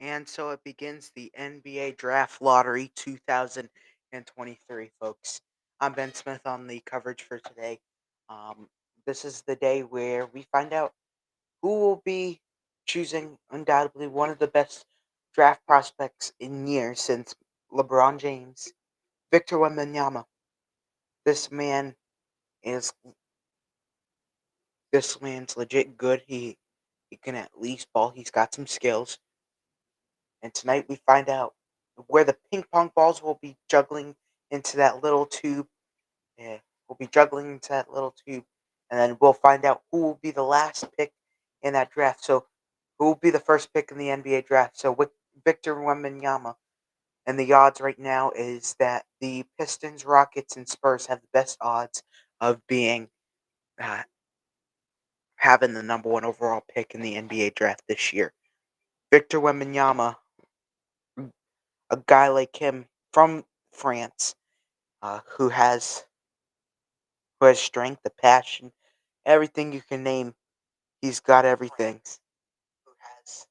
And so it begins the NBA Draft Lottery 2023, folks. I'm Ben Smith on the coverage for today. Um, this is the day where we find out who will be choosing undoubtedly one of the best draft prospects in years since LeBron James, Victor Wembanyama. This man is this man's legit good. He can at least ball. He's got some skills. And tonight we find out where the ping pong balls will be juggling into that little tube. Yeah, we'll be juggling into that little tube, and then we'll find out who will be the last pick in that draft. So, who will be the first pick in the NBA draft? So, with Victor Wembanyama, and the odds right now is that the Pistons, Rockets, and Spurs have the best odds of being uh, having the number one overall pick in the NBA draft this year. Victor Wembanyama, a guy like him from France, who has strength, the passion, everything you can name. He's got everything. Who has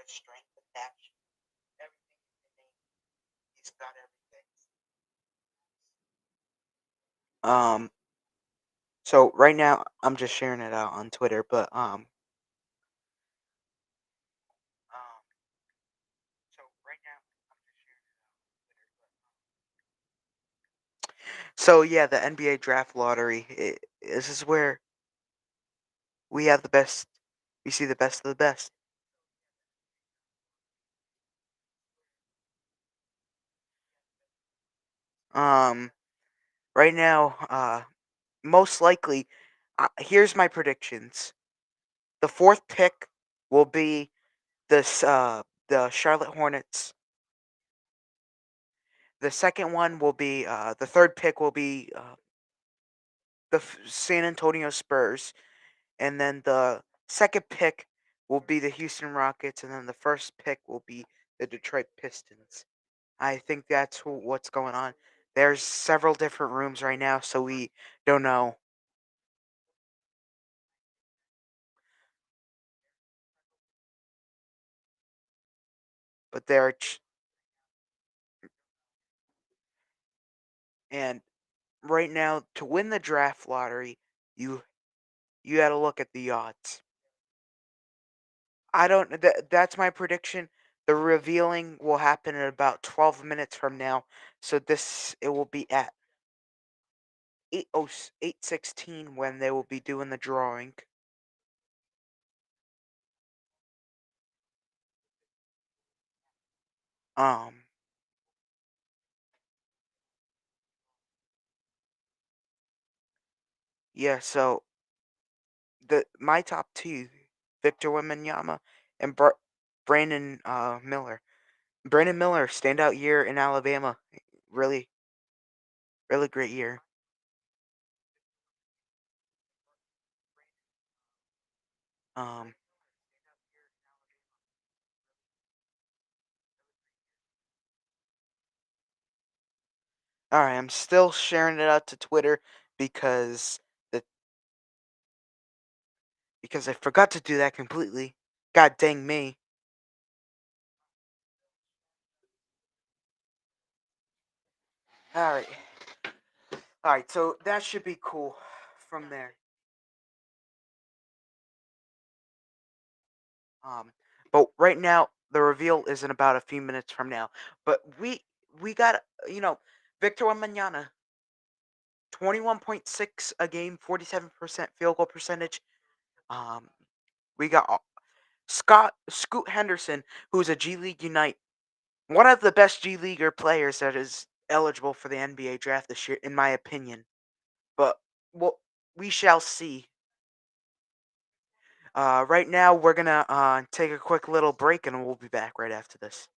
strength, the passion, everything you can name. He's got everything. Um. So right now, I'm just sharing it out on Twitter, but um. So right now, I'm just sharing it out on Twitter, so yeah, the NBA draft lottery. This is where we have the best. We see the best of the best. Um. Right now, most likely, here's my predictions. The fourth pick will be the Charlotte Hornets. The second one will be the third pick will be the San Antonio Spurs, and then the second pick will be the Houston Rockets, and then the first pick will be the Detroit Pistons. I think that's what's going on. There's several different rooms right now, so we don't know, but and right now to win the draft lottery, you you got to look at the odds. I don't. That's my prediction. The revealing will happen in about 12 minutes from now. So it will be at 8:16 when they will be doing the drawing. Um. Yeah. So the my top two, Victor Wembanyama and Brandon Miller. Brandon Miller, standout year in Alabama. Really, really great year. Um. All right. I'm still sharing it out to Twitter because the because I forgot to do that completely. God dang me. All right. All right. So that should be cool from there. Um but right now the reveal is in about a few minutes from now. But we got Victor Wembanyama 21.6 a game, 47% field goal percentage. Um we got Scoot Henderson, who's a G League Unite, one of the best G Leaguer players that is eligible for the NBA draft this year, in my opinion. But well, we shall see. Right now, we're gonna take a quick little break, and we'll be back right after this.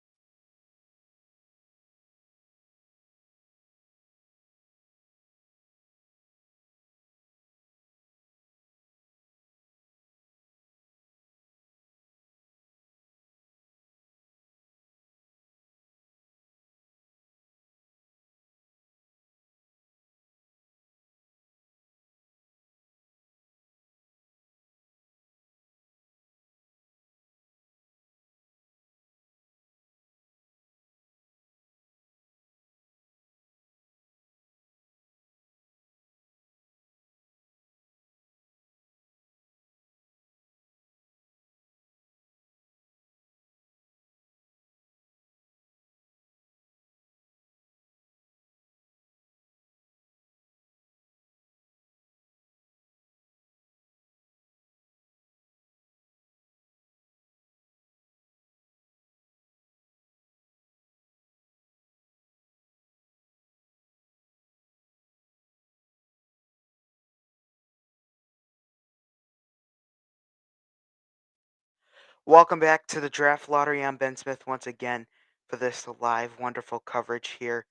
Welcome back to the Draft Lottery. I'm Ben Smith once again for this live, wonderful coverage here.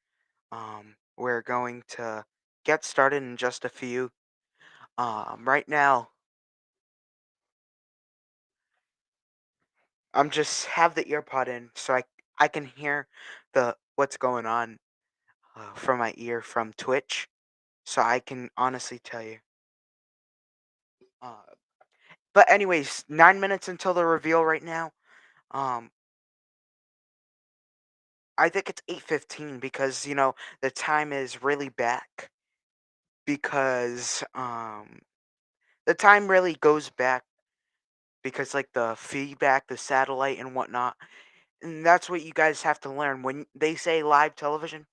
We're going to get started in just a few. Right now, I'm just have the earpod in so I can hear the what's going on from my ear from Twitch, so I can honestly tell you. Uh, but anyways, 9 minutes until the reveal right now. Um, I think it's 8:15 because the time is really back because the time really goes back because like the feedback, the satellite and whatnot. And that's what you guys have to learn. When they say live television,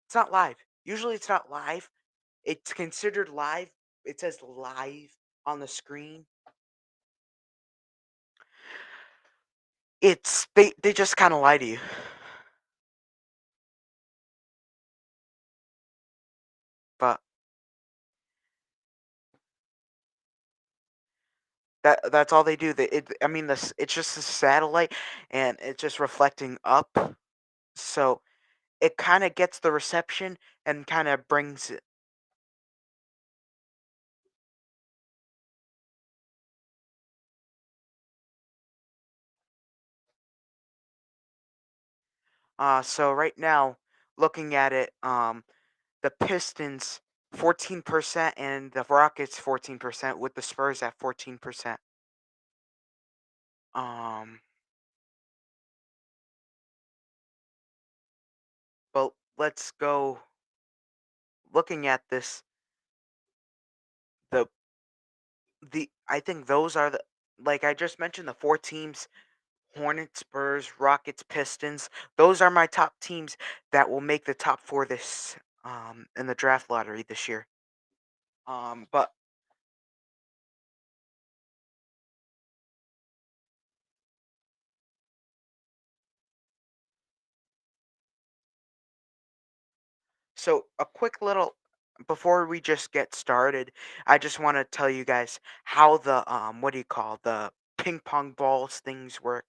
it's not live. Usually it's not live. It's considered live. It says live on the screen. They just kind of lie to you. But that's all they do. I mean this it's just a satellite and it's just reflecting up. So it kind of gets the reception and kind of brings it. So right now, looking at it, the Pistons 14% and the Rockets 14% with the Spurs at 14%. Um, but let's go looking at this. The I think those are the like I just mentioned the four teams: Hornets, Spurs, Rockets, Pistons. Those are my top teams that will make the top four this in the draft lottery this year. But So, a quick little before we just get started, I just want to tell you guys how the what do you call the ping pong balls things work.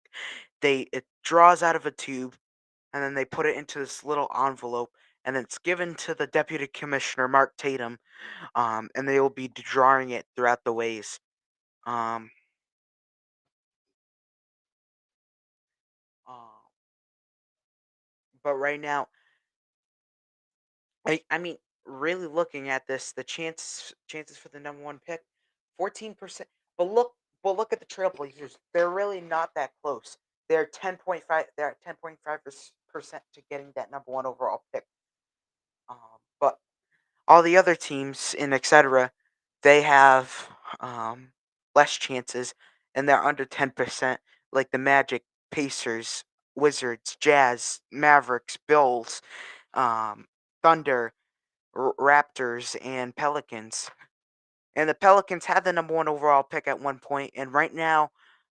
It draws out of a tube and then they put it into this little envelope and then it's given to the deputy commissioner Mark Tatum, and they will be drawing it throughout the ways. Um, uh, but right now I mean, really looking at this, the chances for the number one pick, 14%. But look at the Trailblazers. They're really not that close. They're 10.5. They're at 10.5% to getting that number one overall pick. But all the other teams and etc. They have less chances, and they're under 10%. Like the Magic, Pacers, Wizards, Jazz, Mavericks, Bills, um, Thunder, Raptors and Pelicans. And the Pelicans had the number one overall pick at one point, and right now,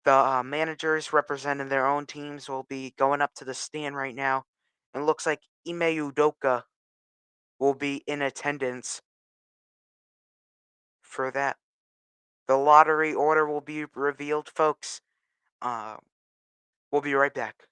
the managers representing their own teams will be going up to the stand right now. And it looks like Ime Udoka will be in attendance for that. The lottery order will be revealed, folks. Uh, we'll be right back.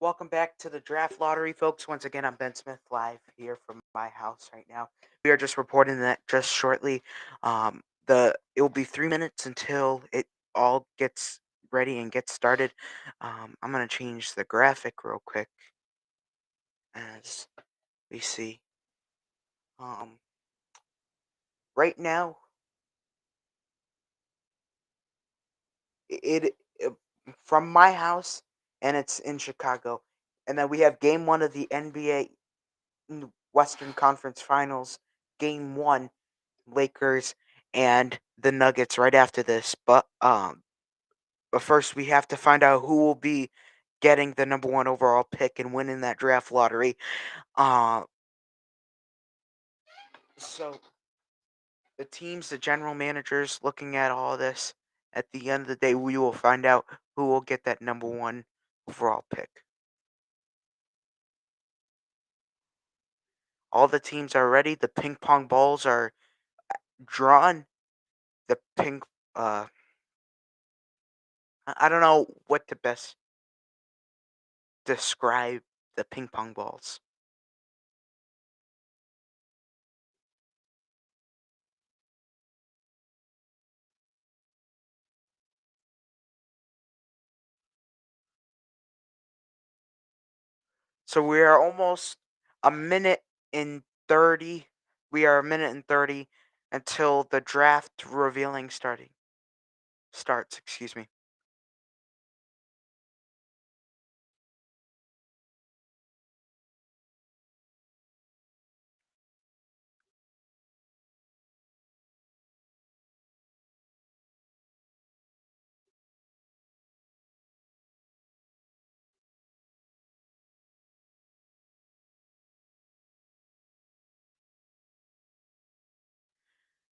Welcome back to the draft lottery, folks. Once again, I'm Ben Smith, live here from my house right now. We are just reporting that just shortly, the it will be 3 minutes until it all gets ready and gets started. I'm gonna change the graphic real quick as we see. Um, right now, it from my house, and it's in Chicago, and then we have Game One of the NBA Western Conference Finals, Game One, Lakers and the Nuggets right after this. But first we have to find out who will be getting the number one overall pick and winning that draft lottery. Uh, so the teams, the general managers, looking at all this. At the end of the day, we will find out who will get that number one overall pick. All the teams are ready. The ping pong balls are drawn. The ping. Uh, I don't know what to best describe the ping pong balls. So we are almost a minute and 30. We are a minute and 30 until the draft revealing starts, excuse me.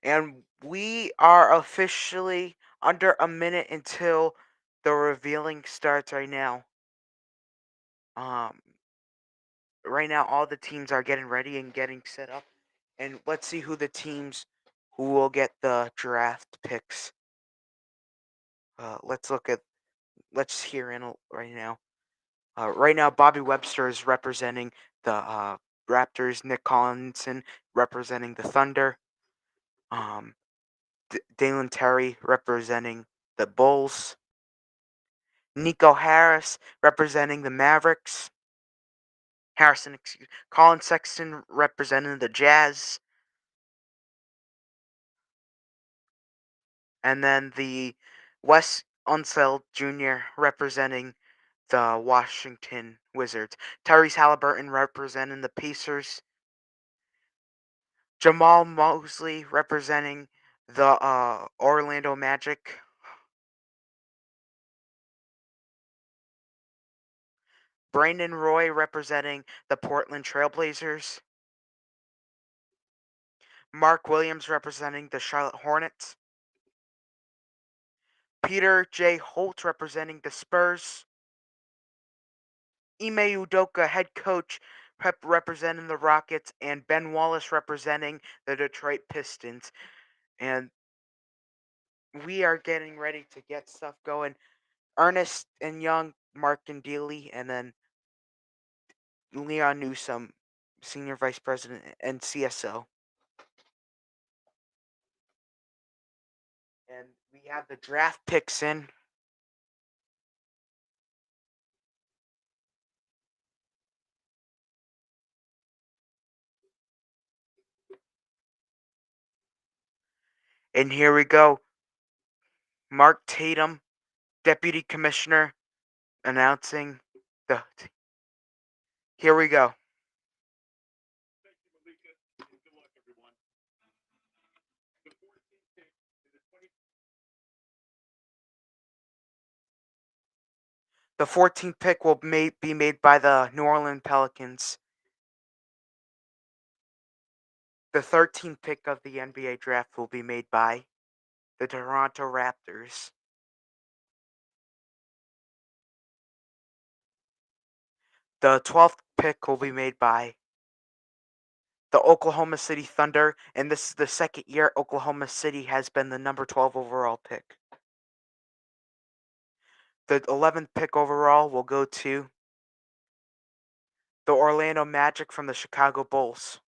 And we are officially under a minute until the revealing starts right now. Um right now all the teams are getting ready and getting set up. And let's see who the teams who will get the draft picks. Let's look at let's hear in right now. Right now, Bobby Webster is representing the Raptors. Nick Collinson representing the Thunder. Um, Dalen Terry representing the Bulls. Nico Harris representing the Mavericks. Colin Sexton representing the Jazz. And then the Wes Unseld Jr. representing the Washington Wizards. Tyrese Halliburton representing the Pacers. Jamal Mosley representing the Orlando Magic. Brandon Roy representing the Portland Trailblazers. Mark Williams representing the Charlotte Hornets. Peter J. Holt representing the Spurs. Ime Udoka, head coach, representing the Rockets, and Ben Wallace representing the Detroit Pistons. And we are getting ready to get stuff going. Ernest and Young, Mark and Dealey, and then Leon Newsom, Senior Vice President and CSO. And we have the draft picks in. And here we go. Mark Tatum, Deputy Commissioner, announcing the. Here we go. The 14th pick will be made by the New Orleans Pelicans. The 13th pick of the NBA draft will be made by the Toronto Raptors. The 12th pick will be made by the Oklahoma City Thunder, and this is the second year Oklahoma City has been the number 12 overall pick. The 11th pick overall will go to The Orlando Magic from the Chicago Bulls.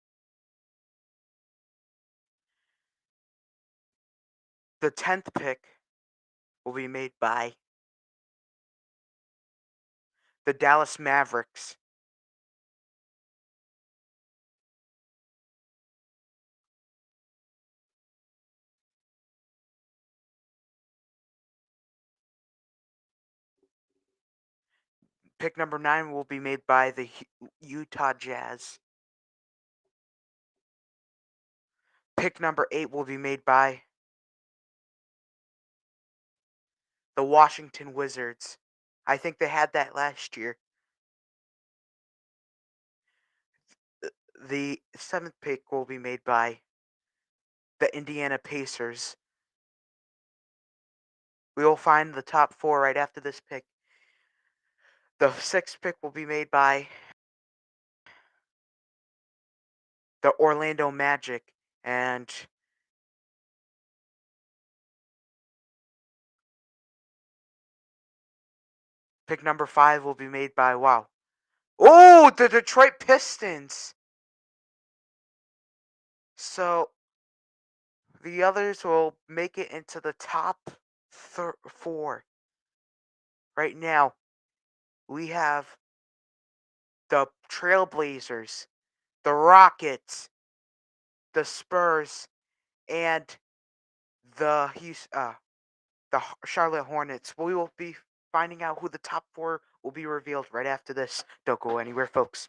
The 10th pick will be made by the Dallas Mavericks. Pick number 9 will be made by the Utah Jazz. Pick number 8 will be made by the Washington Wizards. I think they had that last year. The 7th pick will be made by the Indiana Pacers. We will find the top 4 right after this pick. The 6th pick will be made by the Orlando Magic. And pick number 5 will be made by, wow. Oh, the Detroit Pistons. So the others will make it into the top 4. Right now, we have the Trailblazers, the Rockets, the Spurs, and the Charlotte Hornets. We will be finding out who the top 4 will be revealed right after this. Don't go anywhere, folks.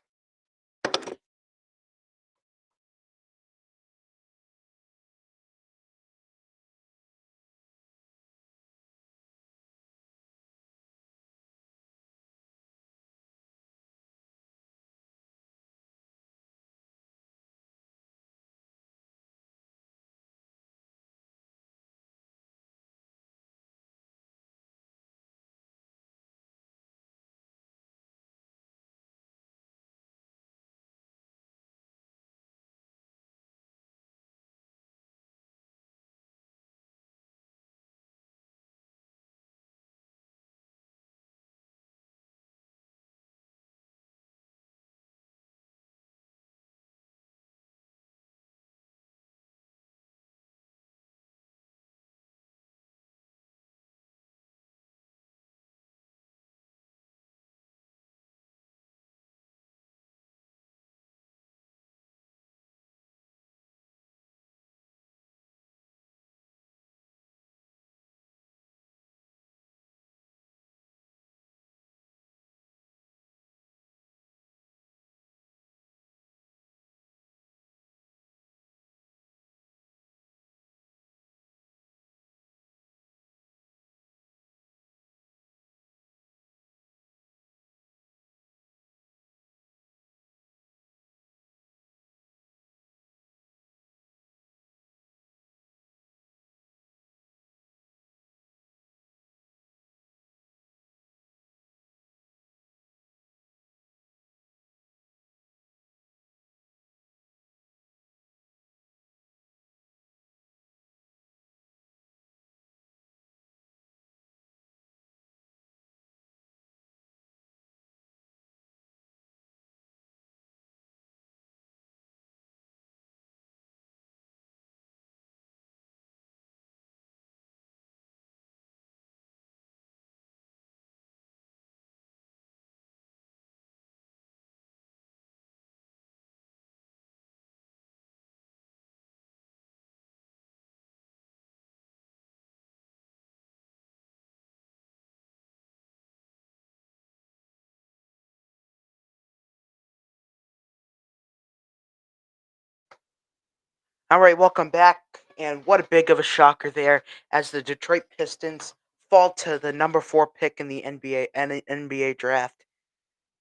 All right, welcome back. And what a big of a shocker there as the Detroit Pistons fall to the number 4 pick in the NBA draft.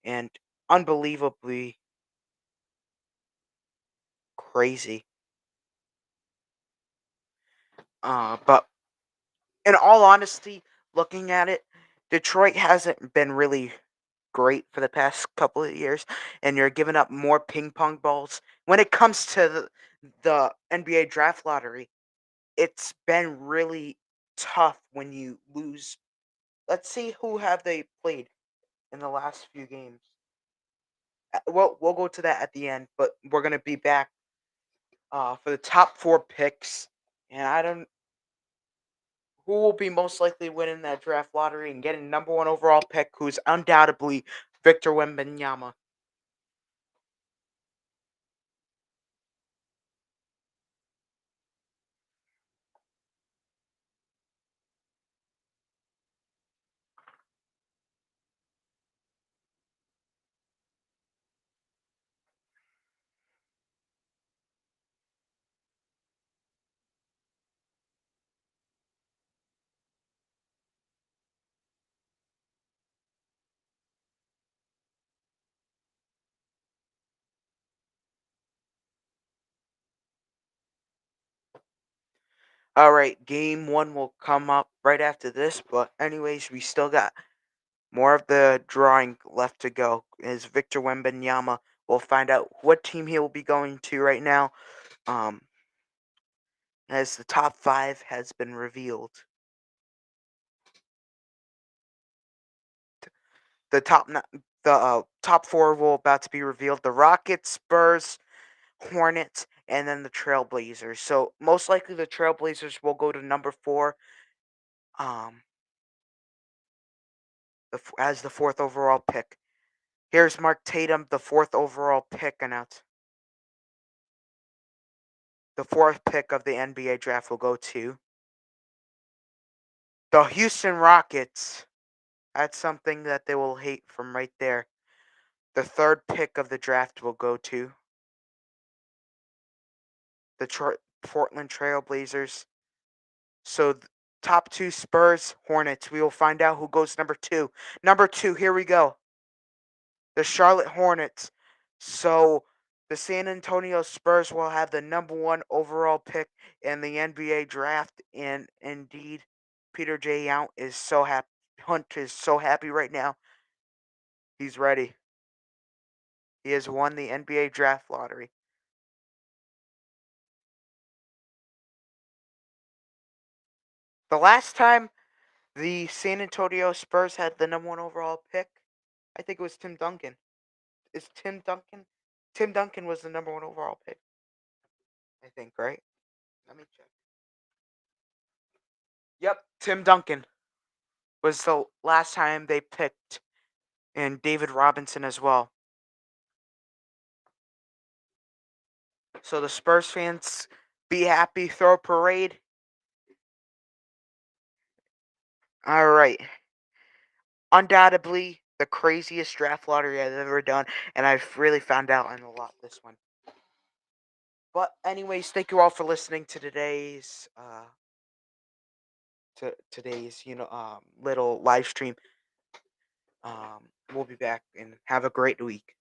And unbelievably crazy. But in all honesty, looking at it, Detroit hasn't been really great for the past couple of years, and you're giving up more ping pong balls. When it comes to the NBA draft lottery, it's been really tough when you lose. Let's see who have they played in the last few games. we'll go to that at the end, but we're gonna be back for the top four picks, and I don't who will be most likely winning that draft lottery and getting number one overall pick, who's undoubtedly Victor Wembanyama. All right, game one will come up right after this, but anyways, we still got more of the drawing left to go. Is Victor Wembanyama? We'll find out what team he will be going to right now. Um, as the top five has been revealed. The top four will about to be revealed: the Rockets, Spurs, Hornets, and then the Trailblazers. So most likely the Trailblazers will go to number four, um, as the fourth overall pick. Here's Mark Tatum, the fourth overall pick announced. The fourth pick of the NBA draft will go to the Houston Rockets. That's something that they will hate from right there. The third pick of the draft will go to the Portland Trailblazers. So top two: Spurs, Hornets. We will find out who goes number two. Number two, here we go. The Charlotte Hornets. So the San Antonio Spurs will have the number one overall pick in the NBA draft. And indeed, Peter J. Yount is so happy. Hunt is so happy right now. He's ready. He has won the NBA draft lottery. The last time the San Antonio Spurs had the number one overall pick, I think it was Tim Duncan. Is Tim Duncan? Tim Duncan was the number one overall pick, I think, right? Let me check. Yep, Tim Duncan was the last time they picked, and David Robinson as well. So the Spurs fans, be happy, throw a parade. All right. Undoubtedly, the craziest draft lottery I've ever done, and I've really found out on a lot this one. But anyways, thank you all for listening to today's little live stream. We'll be back and have a great week.